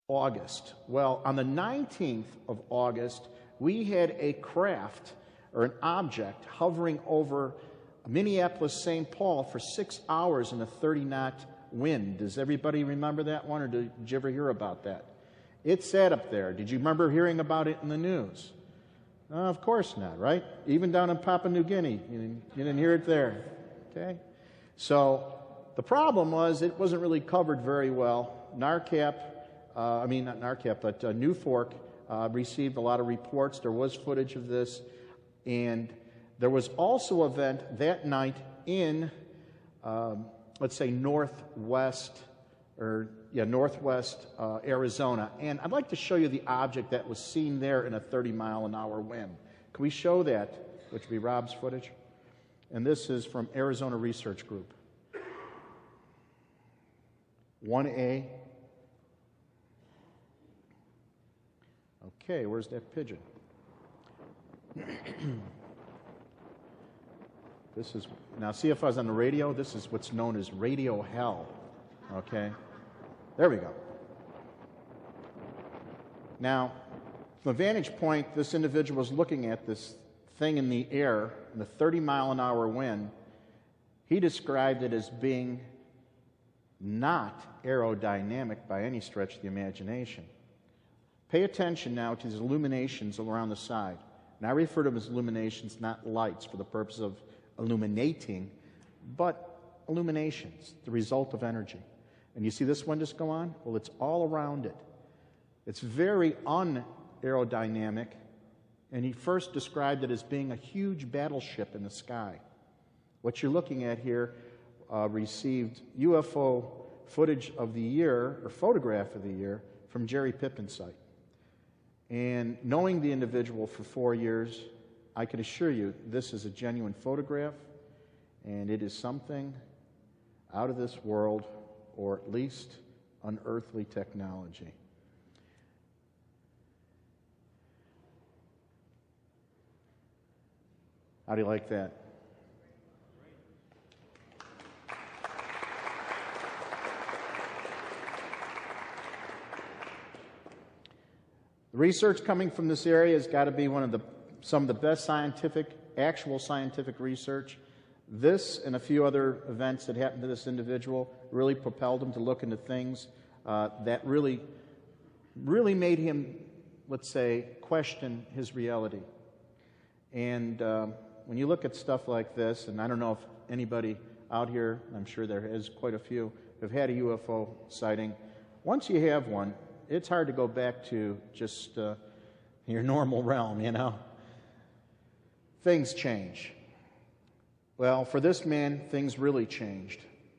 August. Well, on the 19th of August, we had a craft or an object hovering over Minneapolis, St. Paul for 6 hours in a 30-knot wind. Does everybody remember that one, or did you ever hear about that? It sat up there. Did you remember hearing about it in the news? Of course not, right? Even down in Papua New Guinea, you didn't hear it there. Okay? So the problem was it wasn't really covered very well. New Fork received a lot of reports. There was footage of this. And there was also an event that night in, let's say, northwest Arizona. And I'd like to show you the object that was seen there in a 30-mile-an-hour wind. Can we show that, which would be Rob's footage? And this is from Arizona Research Group. 1A. Okay, where's that pigeon? This is, now see if I was on the radio, this is what's known as radio hell. Okay? There we go. Now, from a vantage point, this individual was looking at this thing in the air in a 30-mile-an-hour wind. He described it as being not aerodynamic by any stretch of the imagination. Pay attention now to these illuminations around the side. And I refer to them as illuminations, not lights, for the purpose of illuminating, but illuminations, the result of energy. And you see this one just go on? Well, it's all around it. It's very unaerodynamic, and he first described it as being a huge battleship in the sky. What you're looking at here received UFO footage of the year, or photograph of the year, from Jerry Pippin's site. And knowing the individual for 4 years, I can assure you this is a genuine photograph, and it is something out of this world, or at least unearthly technology. How do you like that? The research coming from this area has got to be some of the best actual scientific research. This and a few other events that happened to this individual really propelled him to look into things that really made him, let's say, question his reality. And when you look at stuff like this, and I don't know if anybody out here, I'm sure there is quite a few, have had a UFO sighting. Once you have one, it's hard to go back to just your normal realm, you know. Things change. Well, for this man, things really changed.